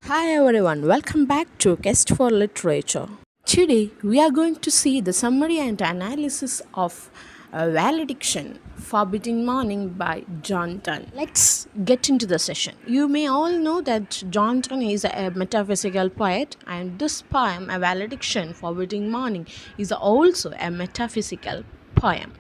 Hi everyone, welcome back to Quest for Literature. Today we are going to see the summary and analysis of Valediction, Forbidden Mourning by John Donne. Let's get into the session. You may all know that John Donne is a metaphysical poet, and this poem, A Valediction, Forbidden Mourning, is also a metaphysical poem.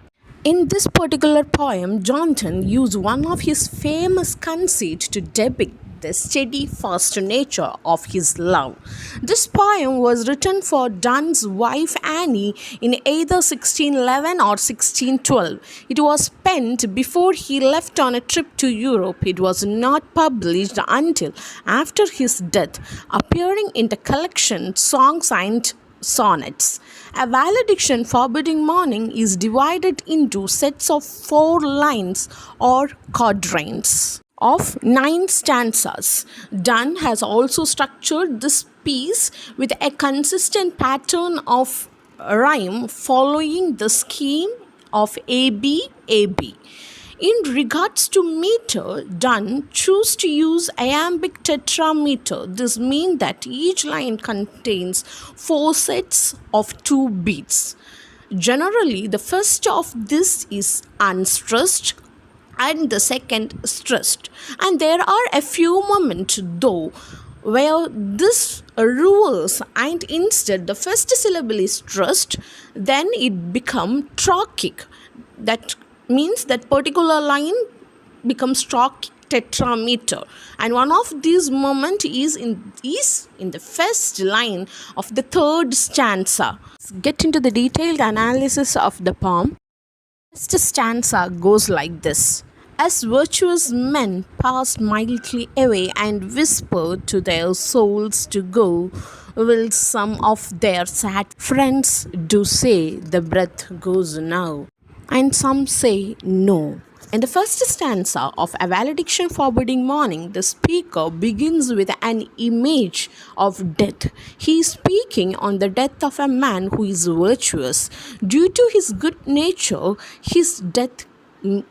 In this particular poem, Johnson used one of his famous conceits to depict the steady, fast nature of his love. This poem was written for Donne's wife Annie in either 1611 or 1612. It was penned before he left on a trip to Europe. It was not published until after his death, appearing in the collection Songs and Sonnets. A Valediction, Forbidden Mourning is divided into sets of 4 lines or quatrains of 9 stanzas. Donne has also structured this piece with a consistent pattern of rhyme following the scheme of AB AB. In regards to meter, Donne chose to use iambic tetrameter. This means that each line contains 4 sets of 2 beats. Generally, the first of this is unstressed and the second stressed. And there are a few moments though where this reverse and instead the first syllable is stressed, then it becomes trochic. That means that particular line becomes trochic tetrameter, and one of these moments is in the first line of the 3rd stanza. Let's get into the detailed analysis of the poem. The first stanza goes like this: as virtuous men pass mildly away and whisper to their souls to go, will some of their sad friends do say the breath goes now, and some say no. In the first stanza of A Valediction, Forbidden Mourning, the speaker begins with an image of death. He is speaking on the death of a man who is virtuous. Due to his good nature, his death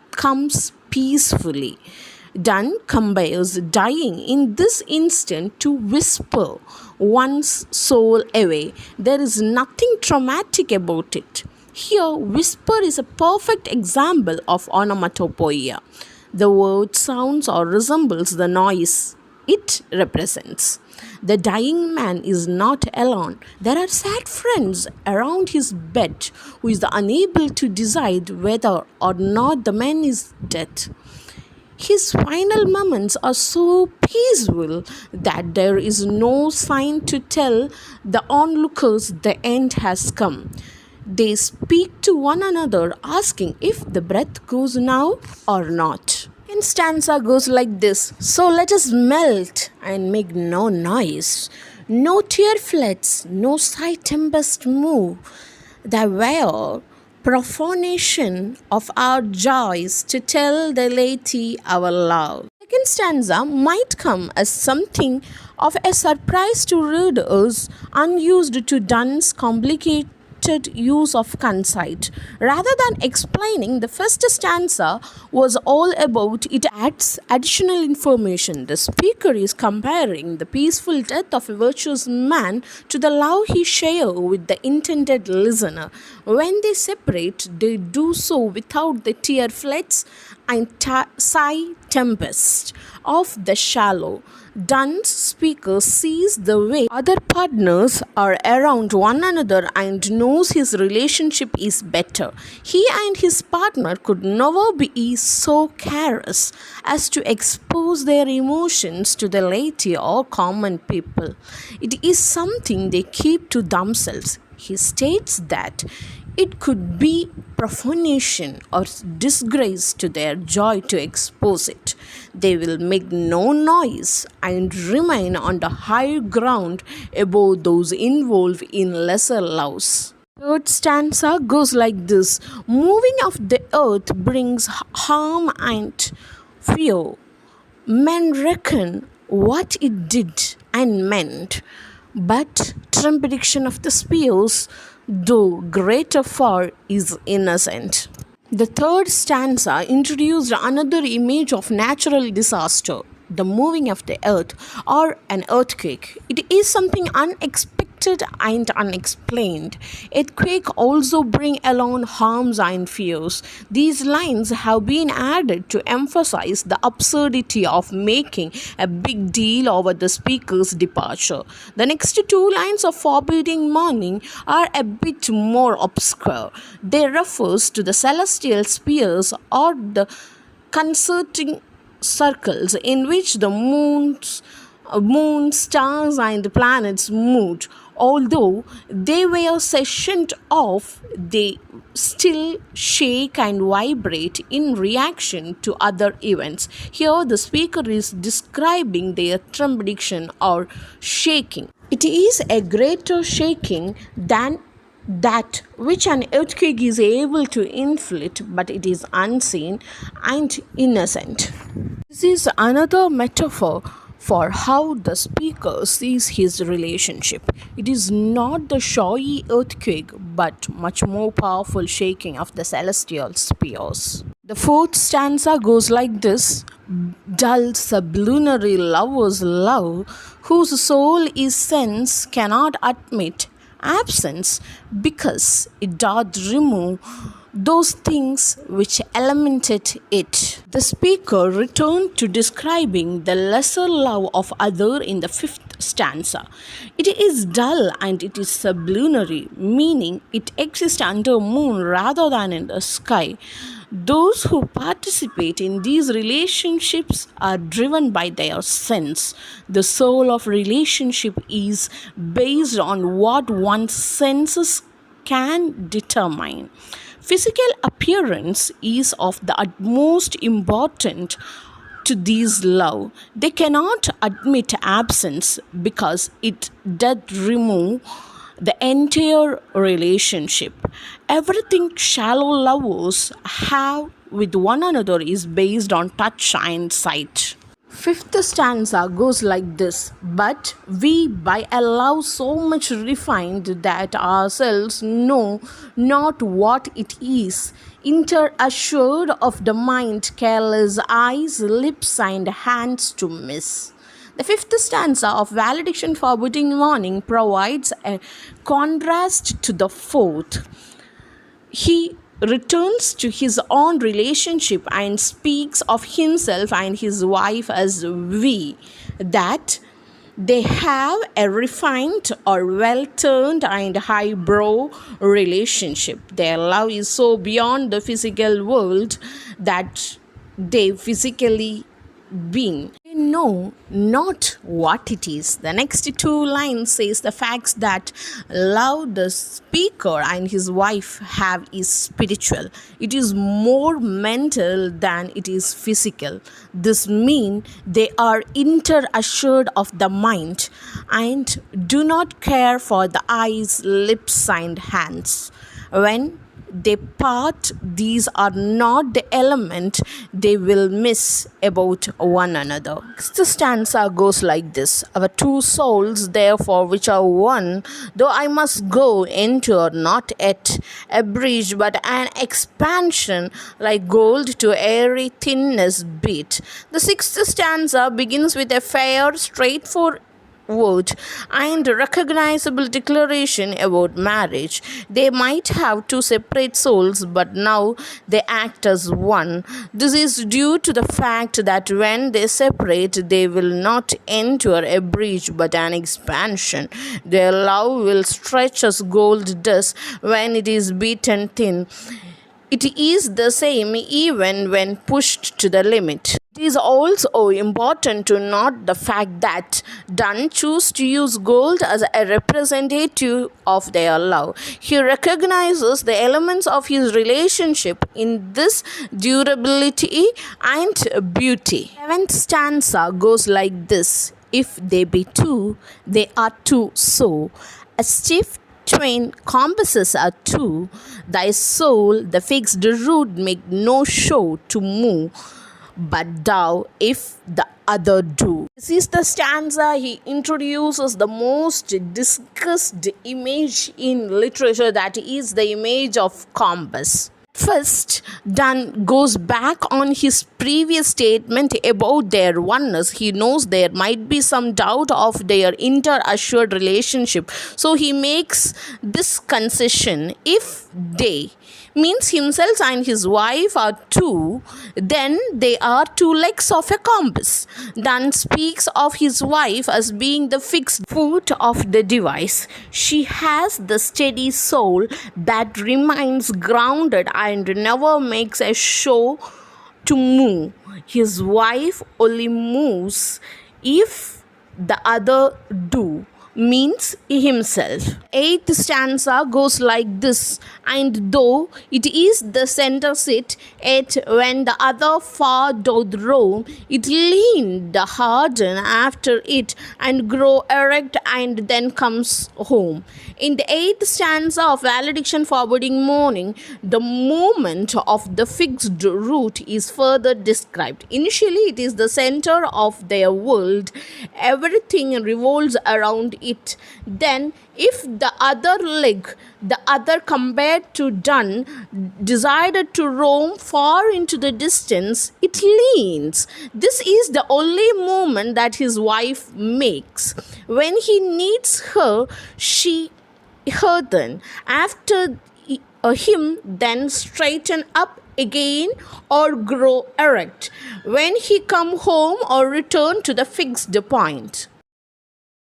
comes peacefully. Donne compares dying in this instant to whisper one's soul away. There is nothing traumatic about it. Here, whisper is a perfect example of onomatopoeia. The word sounds or resembles the noise it represents. The dying man is not alone. There are sad friends around his bed who is unable to decide whether or not the man is dead. His final moments are so peaceful that there is no sign to tell the onlookers the end has come. They speak to one another, asking if the breath goes now or not. In stanza goes like this: so let us melt and make no noise, no tear floods, no sigh tempest move, the were profanation of our joys to tell the laity our love. The second stanza might come as something of a surprise to readers unused to Donne's complicated use of conceit. Rather than explaining the first stanza was all about, it adds additional information. The speaker is comparing the peaceful death of a virtuous man to the love he shares with the intended listener. When they separate, they do so without the tear floods and sigh tempest of the shallow. Donne's speaker sees the way other partners are around one another and knows his relationship is better. He and his partner could never be so careless as to expose their emotions to the laity or common people. It is something they keep to themselves. He states that it could be profanation or disgrace to their joy to expose it. They will make no noise and remain on the high ground above those involved in lesser loves. Third stanza goes like this: moving of the earth brings harm and fear. Men reckon what it did and meant, but trumpetion of the spears, though greater far, is innocent. The third stanza introduced another image of natural disaster. the moving of the earth or an earthquake. It is something unexpected and unexplained. Earthquake also bring along harms and fears. These lines have been added to emphasize the absurdity of making a big deal over the speaker's departure. The next two lines of forbidding mourning are a bit more obscure. They refers to the celestial spheres or the concerting circles in which the moon, stars, and planets moved. Although they were sectioned off, they still shake and vibrate in reaction to other events. Here, the speaker is describing their trepidation or shaking. It is a greater shaking than that which an earthquake is able to inflict, but it is unseen and innocent. This is another metaphor for how the speaker sees his relationship. It is not the showy earthquake, but much more powerful shaking of the celestial spheres. The fourth stanza goes like this: dull sublunary lover's love, whose soul is sense cannot admit absence, because it doth remove those things which elemented it. The speaker returned to describing the lesser love of other in the fifth stanza. It is dull and it is sublunary, meaning it exists under moon rather than in the sky. Those who participate in these relationships are driven by their sense. The soul of relationship is based on what one's senses can determine. Physical appearance is of the utmost importance to these love. They cannot admit absence because it doth remove the entire relationship. Everything shallow lovers have with one another is based on touch and sight. Fifth stanza goes like this: but we by a love so much refined that ourselves know not what it is, assured of the mind, careless eyes, lips, and hands to miss. The fifth stanza of Valediction forbidding mourning provides a contrast to the fourth. He returns to his own relationship and speaks of himself and his wife as we, that they have a refined or well-turned and highbrow relationship. Their love is so beyond the physical world that they physically being. They know not what it is. The next two lines says the facts that love the speaker and his wife have is spiritual. It is more mental than it is physical. This means they are assured of the mind and do not care for the eyes, lips, and hands. When they part, these are not the element they will miss about one another. The stanza goes like this: our two souls therefore which are one, though I must go enter not at a bridge but an expansion, like gold to airy thinness beat. The sixth stanza begins with a fair, straightforward and recognizable declaration about marriage. They might have two separate souls, but now they act as one. This is due to the fact that when they separate, they will not enter a breach but an expansion. Their love will stretch as gold does when it is beaten thin. It is the same even when pushed to the limit. It is also important to note the fact that Donne chose to use gold as a representative of their love. He recognizes the elements of his relationship in this durability and beauty. Seventh stanza goes like this: if they be two, they are two so. A stiff twain compasses are two. Thy soul, the fixed root, make no show to move, but thou if the other do. This is the stanza. He introduces the most discussed image in literature, that is the image of compass. First, Dunn goes back on his previous statement about their oneness. He knows there might be some doubt of their inter-assured relationship. So he makes this concession. If they means himself and his wife are two, then they are two legs of a compass. Dunn speaks of his wife as being the fixed foot of the device. She has the steady soul that remains grounded and never makes a show to move. His wife only moves if the other do, means himself. Eighth stanza goes like this: and though it is the center seat, yet when the other far doth roam, it lean the harden after it and grow erect and then comes home. In the eighth stanza of Valediction forbidding mourning, the movement of the fixed root is further described. Initially, it is the center of their world. Everything revolves around it. Then, if the other leg, the other compared to Dunn, decided to roam far into the distance, it leans. This is the only movement that his wife makes. When he needs her, she her then. After him, then straighten up again or grow erect. When he come home or return to the fixed point.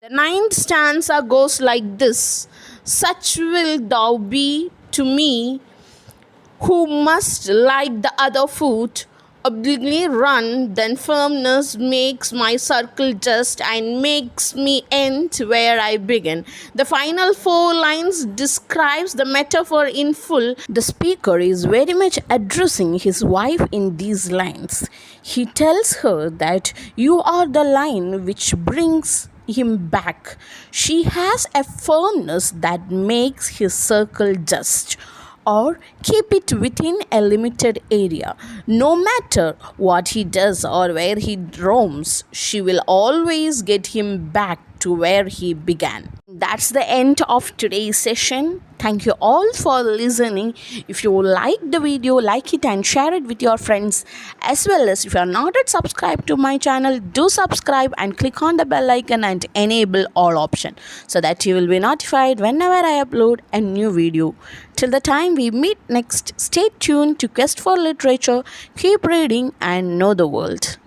The ninth stanza goes like this: such will thou be to me, who must, like the other foot, obliquely run, then firmness makes my circle just and makes me end where I begin. The final four lines describes the metaphor in full. The speaker is very much addressing his wife in these lines. He tells her that you are the line which brings him back. She has a firmness that makes his circle just, or keep it within a limited area. No matter what he does or where he roams, she will always get him back to where he began. That's the end of today's session. Thank you all for listening. If you like the video, like it and share it with your friends. As well as if you are not yet subscribed to my channel, do subscribe and click on the bell icon and enable all option so that you will be notified whenever I upload a new video. Till the time we meet next, stay tuned to Quest for Literature. Keep reading and know the world.